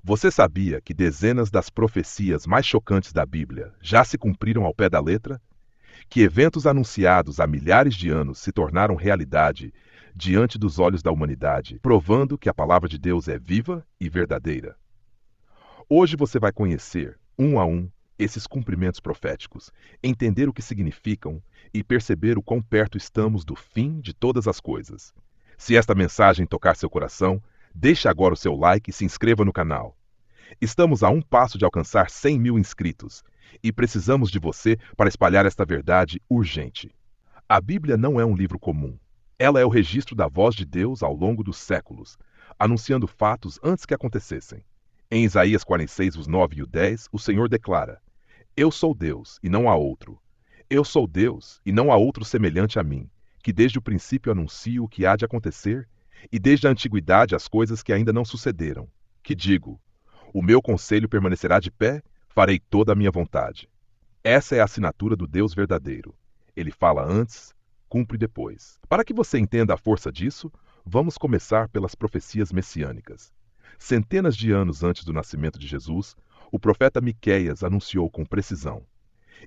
Você sabia que dezenas das profecias mais chocantes da Bíblia já se cumpriram ao pé da letra? Que eventos anunciados há milhares de anos se tornaram realidade diante dos olhos da humanidade, provando que a palavra de Deus é viva e verdadeira? Hoje você vai conhecer, um a um, esses cumprimentos proféticos, entender o que significam e perceber o quão perto estamos do fim de todas as coisas. Se esta mensagem tocar seu coração, deixe agora o seu like e se inscreva no canal. Estamos a um passo de alcançar 100 mil inscritos e precisamos de você para espalhar esta verdade urgente. A Bíblia não é um livro comum. Ela é o registro da voz de Deus ao longo dos séculos, anunciando fatos antes que acontecessem. Em Isaías 46, os 9 e o 10, o Senhor declara: Eu sou Deus, e não há outro. Eu sou Deus, e não há outro semelhante a mim, que desde o princípio anuncio o que há de acontecer, e desde a antiguidade as coisas que ainda não sucederam. Que digo: o meu conselho permanecerá de pé, farei toda a minha vontade. Essa é a assinatura do Deus verdadeiro. Ele fala antes, cumpre depois. Para que você entenda a força disso, vamos começar pelas profecias messiânicas. Centenas de anos antes do nascimento de Jesus, o profeta Miqueias anunciou com precisão: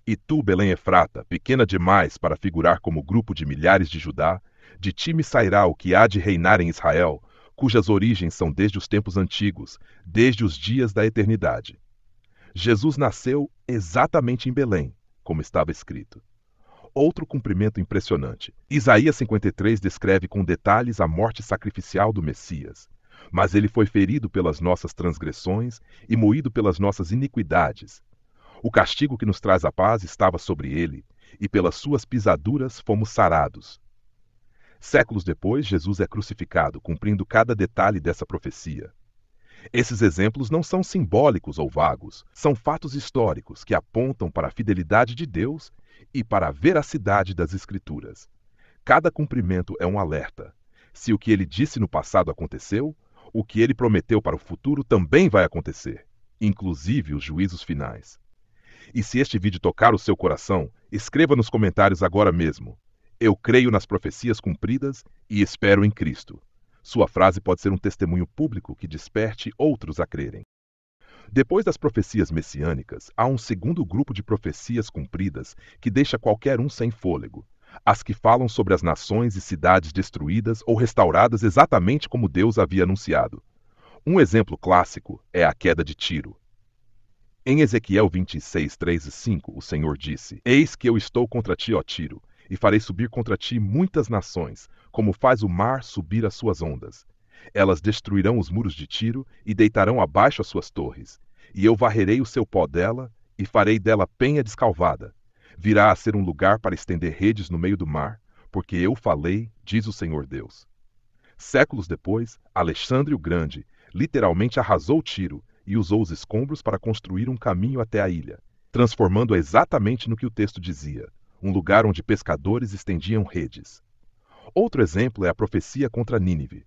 E tu, Belém Efrata, pequena demais para figurar como grupo de milhares de Judá, de ti me sairá o que há de reinar em Israel, cujas origens são desde os tempos antigos, desde os dias da eternidade. Jesus nasceu exatamente em Belém, como estava escrito. Outro cumprimento impressionante. Isaías 53 descreve com detalhes a morte sacrificial do Messias. Mas ele foi ferido pelas nossas transgressões e moído pelas nossas iniquidades. O castigo que nos traz a paz estava sobre ele, e pelas suas pisaduras fomos sarados. Séculos depois, Jesus é crucificado, cumprindo cada detalhe dessa profecia. Esses exemplos não são simbólicos ou vagos, são fatos históricos que apontam para a fidelidade de Deus e para a veracidade das Escrituras. Cada cumprimento é um alerta. Se o que ele disse no passado aconteceu, o que ele prometeu para o futuro também vai acontecer, inclusive os juízos finais. E se este vídeo tocar o seu coração, escreva nos comentários agora mesmo: Eu creio nas profecias cumpridas e espero em Cristo. Sua frase pode ser um testemunho público que desperte outros a crerem. Depois das profecias messiânicas, há um segundo grupo de profecias cumpridas que deixa qualquer um sem fôlego: as que falam sobre as nações e cidades destruídas ou restauradas exatamente como Deus havia anunciado. Um exemplo clássico é a queda de Tiro. Em Ezequiel 26, 3 e 5, o Senhor disse: Eis que eu estou contra ti, ó Tiro, e farei subir contra ti muitas nações, como faz o mar subir as suas ondas. Elas destruirão os muros de Tiro e deitarão abaixo as suas torres. E eu varrerei o seu pó dela e farei dela penha descalvada. Virá a ser um lugar para estender redes no meio do mar, porque eu falei, diz o Senhor Deus. Séculos depois, Alexandre o Grande literalmente arrasou Tiro e usou os escombros para construir um caminho até a ilha, transformando-a exatamente no que o texto dizia: um lugar onde pescadores estendiam redes. Outro exemplo é a profecia contra Nínive.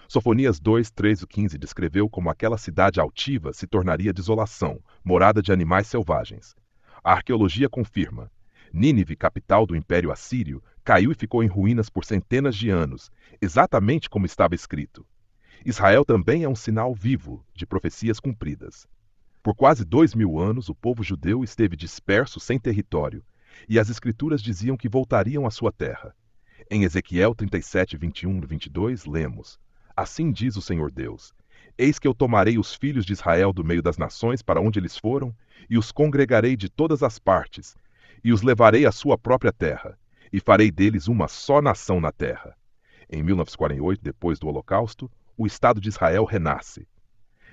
Sofonias 2, 3 e 15 descreveu como aquela cidade altiva se tornaria desolação, morada de animais selvagens. A arqueologia confirma: Nínive, capital do Império Assírio, caiu e ficou em ruínas por centenas de anos, exatamente como estava escrito. Israel também é um sinal vivo de profecias cumpridas. Por quase 2000 anos, o povo judeu esteve disperso sem território, e as Escrituras diziam que voltariam à sua terra. Em Ezequiel 37, 21 e 22, lemos: Assim diz o Senhor Deus: Eis que eu tomarei os filhos de Israel do meio das nações para onde eles foram, e os congregarei de todas as partes, e os levarei à sua própria terra, e farei deles uma só nação na terra. Em 1948, depois do Holocausto, o Estado de Israel renasce.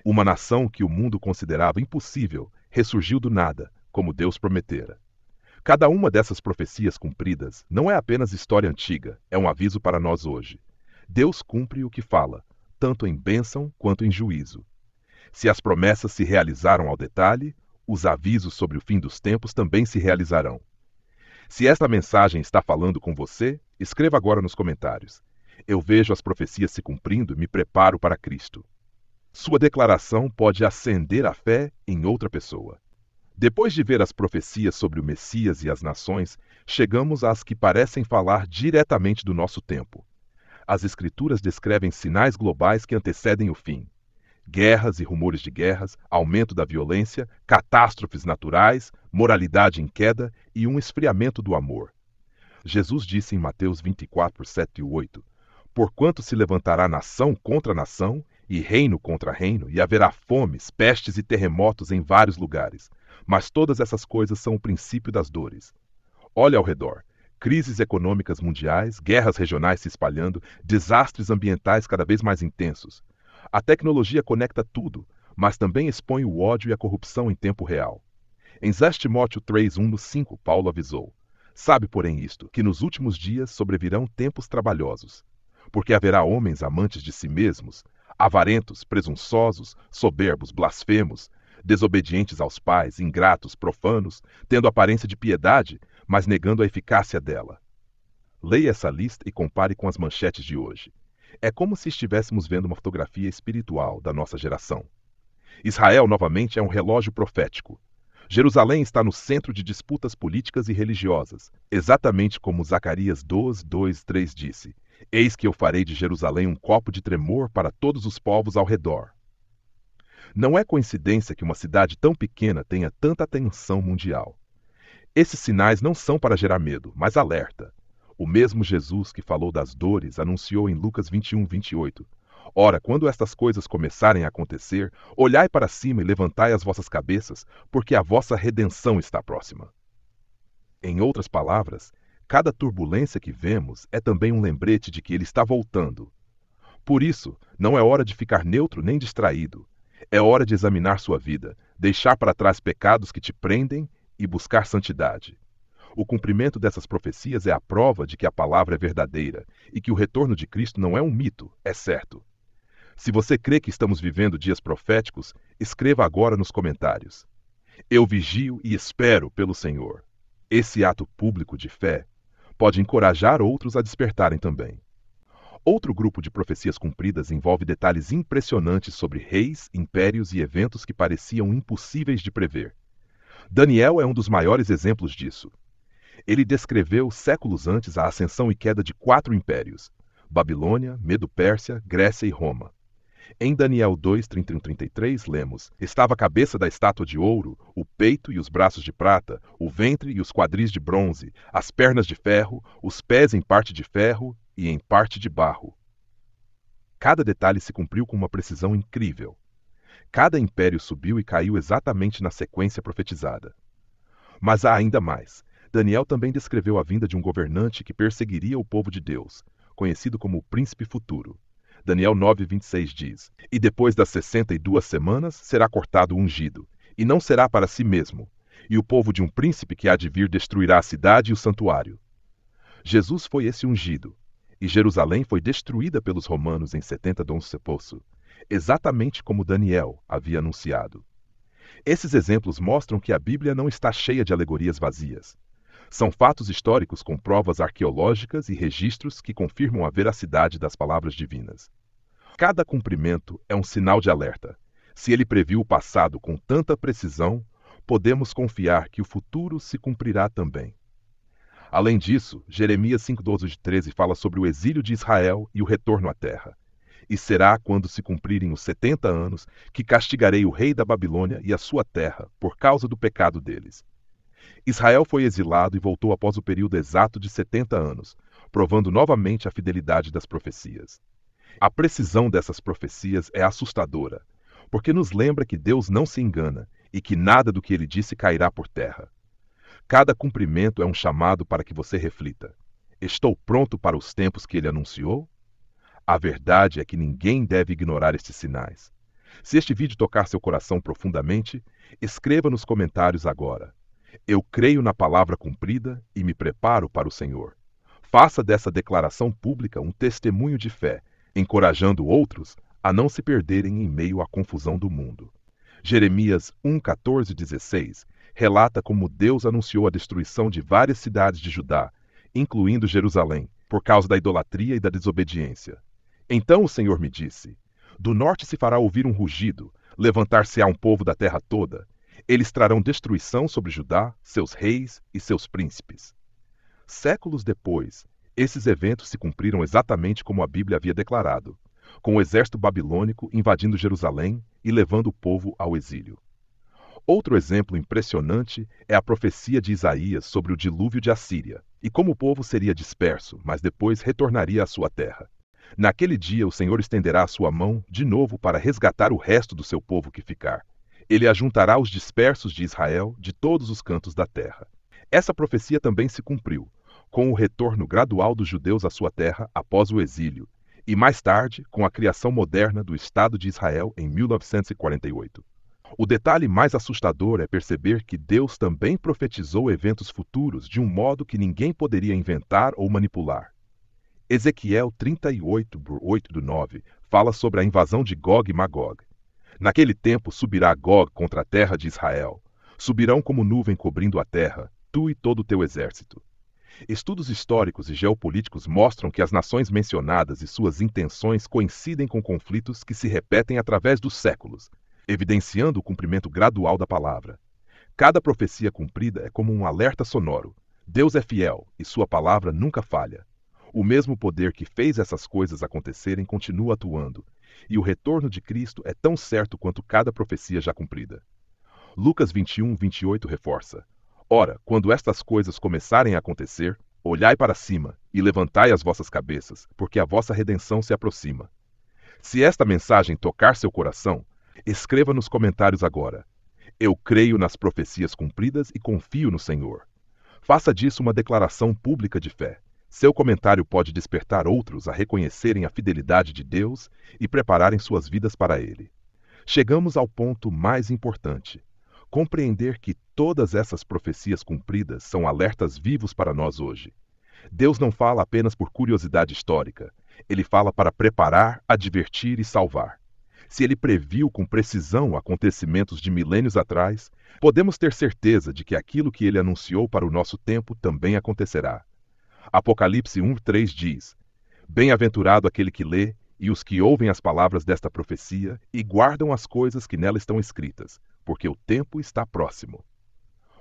Uma nação que o mundo considerava impossível ressurgiu do nada, como Deus prometera. Cada uma dessas profecias cumpridas não é apenas história antiga, é um aviso para nós hoje. Deus cumpre o que fala, tanto em bênção quanto em juízo. Se as promessas se realizaram ao detalhe, os avisos sobre o fim dos tempos também se realizarão. Se esta mensagem está falando com você, escreva agora nos comentários: Eu vejo as profecias se cumprindo e me preparo para Cristo. Sua declaração pode acender a fé em outra pessoa. Depois de ver as profecias sobre o Messias e as nações, chegamos às que parecem falar diretamente do nosso tempo. As Escrituras descrevem sinais globais que antecedem o fim. guerras e rumores de guerras, aumento da violência, catástrofes naturais, moralidade em queda e um esfriamento do amor. Jesus disse em Mateus 24, 7 e 8, porquanto se levantará nação contra nação, e reino contra reino, e haverá fomes, pestes e terremotos em vários lugares. Mas todas essas coisas são o princípio das dores. Olhe ao redor. Crises econômicas mundiais, guerras regionais se espalhando, desastres ambientais cada vez mais intensos. A tecnologia conecta tudo, mas também expõe o ódio e a corrupção em tempo real. Em 2 Timóteo 3, 1-5, Paulo avisou: sabe, porém, isto, que nos últimos dias sobrevirão tempos trabalhosos, porque haverá homens amantes de si mesmos, avarentos, presunçosos, soberbos, blasfemos, desobedientes aos pais, ingratos, profanos, tendo aparência de piedade, mas negando a eficácia dela. Leia essa lista e compare com as manchetes de hoje. É como se estivéssemos vendo uma fotografia espiritual da nossa geração. Israel, novamente, é um relógio profético. Jerusalém está no centro de disputas políticas e religiosas, exatamente como Zacarias 12, 2, 3 disse: eis que eu farei de Jerusalém um copo de tremor para todos os povos ao redor. Não é coincidência que uma cidade tão pequena tenha tanta atenção mundial. Esses sinais não são para gerar medo, mas alerta. O mesmo Jesus que falou das dores anunciou em Lucas 21, 28. Ora, quando estas coisas começarem a acontecer, olhai para cima e levantai as vossas cabeças, porque a vossa redenção está próxima. Em outras palavras, cada turbulência que vemos é também um lembrete de que ele está voltando. Por isso, não é hora de ficar neutro nem distraído. É hora de examinar sua vida, deixar para trás pecados que te prendem e buscar santidade. O cumprimento dessas profecias é a prova de que a palavra é verdadeira e que o retorno de Cristo não é um mito, é certo. Se você crê que estamos vivendo dias proféticos, escreva agora nos comentários: eu vigio e espero pelo Senhor. Esse ato público de fé pode encorajar outros a despertarem também. Outro grupo de profecias cumpridas envolve detalhes impressionantes sobre reis, impérios e eventos que pareciam impossíveis de prever. Daniel é um dos maiores exemplos disso. Ele descreveu séculos antes a ascensão e queda de 4 impérios: Babilônia, Medo-Pérsia, Grécia e Roma. Em Daniel 2, 31-33, lemos: estava a cabeça da estátua de ouro, o peito e os braços de prata, o ventre e os quadris de bronze, as pernas de ferro, os pés em parte de ferro e em parte de barro. Cada detalhe se cumpriu com uma precisão incrível. Cada império subiu e caiu exatamente na sequência profetizada. Mas há ainda mais. Daniel também descreveu a vinda de um governante que perseguiria o povo de Deus, conhecido como o príncipe futuro. Daniel 9:26 diz: e depois das 62 semanas será cortado o ungido, e não será para si mesmo, e o povo de um príncipe que há de vir destruirá a cidade e o santuário. Jesus foi esse ungido, e Jerusalém foi destruída pelos romanos em 70 Dom Ceposso, exatamente como Daniel havia anunciado. Esses exemplos mostram que a Bíblia não está cheia de alegorias vazias. São fatos históricos com provas arqueológicas e registros que confirmam a veracidade das palavras divinas. Cada cumprimento é um sinal de alerta. Se ele previu o passado com tanta precisão, podemos confiar que o futuro se cumprirá também. Além disso, Jeremias 5:12-13 fala sobre o exílio de Israel e o retorno à terra. E será quando se cumprirem os 70 anos que castigarei o rei da Babilônia e a sua terra por causa do pecado deles. Israel foi exilado e voltou após o período exato de 70 anos, provando novamente a fidelidade das profecias. A precisão dessas profecias é assustadora, porque nos lembra que Deus não se engana e que nada do que ele disse cairá por terra. Cada cumprimento é um chamado para que você reflita: estou pronto para os tempos que ele anunciou? A verdade é que ninguém deve ignorar estes sinais. Se este vídeo tocar seu coração profundamente, escreva nos comentários agora: eu creio na palavra cumprida e me preparo para o Senhor. Faça dessa declaração pública um testemunho de fé, encorajando outros a não se perderem em meio à confusão do mundo. Jeremias 1:14-16 relata como Deus anunciou a destruição de várias cidades de Judá, incluindo Jerusalém, por causa da idolatria e da desobediência. Então o Senhor me disse: do norte se fará ouvir um rugido, levantar-se-á um povo da terra toda. Eles trarão destruição sobre Judá, seus reis e seus príncipes. Séculos depois, esses eventos se cumpriram exatamente como a Bíblia havia declarado. com o exército babilônico invadindo Jerusalém e levando o povo ao exílio. Outro exemplo impressionante é a profecia de Isaías sobre o dilúvio de Assíria, e como o povo seria disperso, mas depois retornaria à sua terra. Naquele dia o Senhor estenderá a sua mão de novo para resgatar o resto do seu povo que ficar. Ele ajuntará os dispersos de Israel de todos os cantos da terra. Essa profecia também se cumpriu, com o retorno gradual dos judeus à sua terra após o exílio, e mais tarde com a criação moderna do Estado de Israel em 1948. O detalhe mais assustador é perceber que Deus também profetizou eventos futuros de um modo que ninguém poderia inventar ou manipular. Ezequiel 38, 8-9, fala sobre a invasão de Gog e Magog. Naquele tempo subirá Gog contra a terra de Israel. Subirão como nuvem cobrindo a terra, tu e todo o teu exército. Estudos históricos e geopolíticos mostram que as nações mencionadas e suas intenções coincidem com conflitos que se repetem através dos séculos, evidenciando o cumprimento gradual da palavra. Cada profecia cumprida é como um alerta sonoro. Deus é fiel e sua palavra nunca falha. O mesmo poder que fez essas coisas acontecerem continua atuando, e o retorno de Cristo é tão certo quanto cada profecia já cumprida. Lucas 21, 28 reforça: Ora, quando estas coisas começarem a acontecer, olhai para cima e levantai as vossas cabeças, porque a vossa redenção se aproxima. Se esta mensagem tocar seu coração, escreva nos comentários agora: Eu creio nas profecias cumpridas e confio no Senhor. Faça disso uma declaração pública de fé. Seu comentário pode despertar outros a reconhecerem a fidelidade de Deus e prepararem suas vidas para Ele. Chegamos ao ponto mais importante: compreender que todas essas profecias cumpridas são alertas vivos para nós hoje. Deus não fala apenas por curiosidade histórica. Ele fala para preparar, advertir e salvar. Se ele previu com precisão acontecimentos de milênios atrás, podemos ter certeza de que aquilo que ele anunciou para o nosso tempo também acontecerá. Apocalipse 1:3 diz: Bem-aventurado aquele que lê e os que ouvem as palavras desta profecia e guardam as coisas que nela estão escritas, porque o tempo está próximo.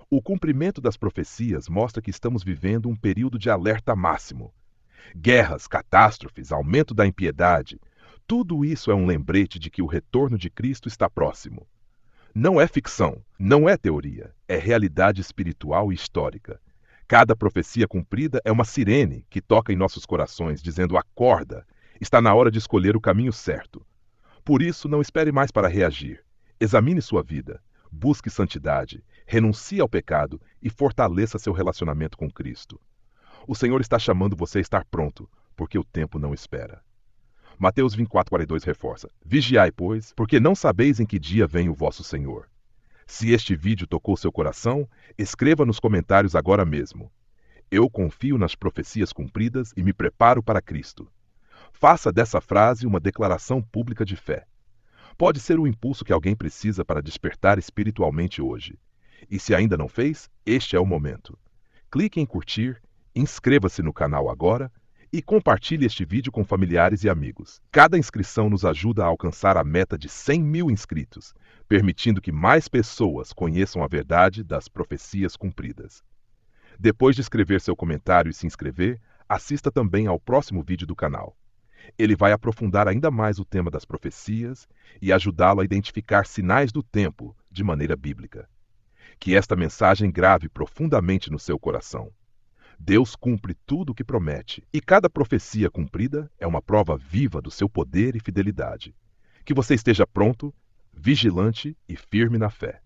O cumprimento das profecias mostra que estamos vivendo um período de alerta máximo. Guerras, catástrofes, aumento da impiedade, tudo isso é um lembrete de que o retorno de Cristo está próximo. Não é ficção, não é teoria, é realidade espiritual e histórica. Cada profecia cumprida é uma sirene que toca em nossos corações, dizendo: acorda, está na hora de escolher o caminho certo. Por isso, não espere mais para reagir. Examine sua vida, busque santidade, renuncie ao pecado e fortaleça seu relacionamento com Cristo. O Senhor está chamando você a estar pronto, porque o tempo não espera. Mateus 24:42 reforça: Vigiai, pois, porque não sabeis em que dia vem o vosso Senhor. Se este vídeo tocou seu coração, escreva nos comentários agora mesmo: Eu confio nas profecias cumpridas e me preparo para Cristo. Faça dessa frase uma declaração pública de fé. Pode ser o impulso que alguém precisa para despertar espiritualmente hoje. E se ainda não fez, este é o momento. Clique em curtir, inscreva-se no canal agora e compartilhe este vídeo com familiares e amigos. Cada inscrição nos ajuda a alcançar a meta de 100 mil inscritos, permitindo que mais pessoas conheçam a verdade das profecias cumpridas. Depois de escrever seu comentário e se inscrever, assista também ao próximo vídeo do canal. Ele vai aprofundar ainda mais o tema das profecias e ajudá-lo a identificar sinais do tempo de maneira bíblica. Que esta mensagem grave profundamente no seu coração. Deus cumpre tudo o que promete, e cada profecia cumprida é uma prova viva do seu poder e fidelidade. Que você esteja pronto, vigilante e firme na fé.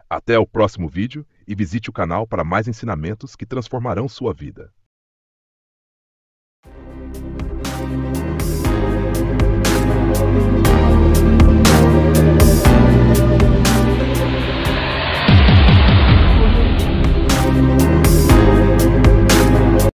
Até o próximo vídeo e visite o canal para mais ensinamentos que transformarão sua vida.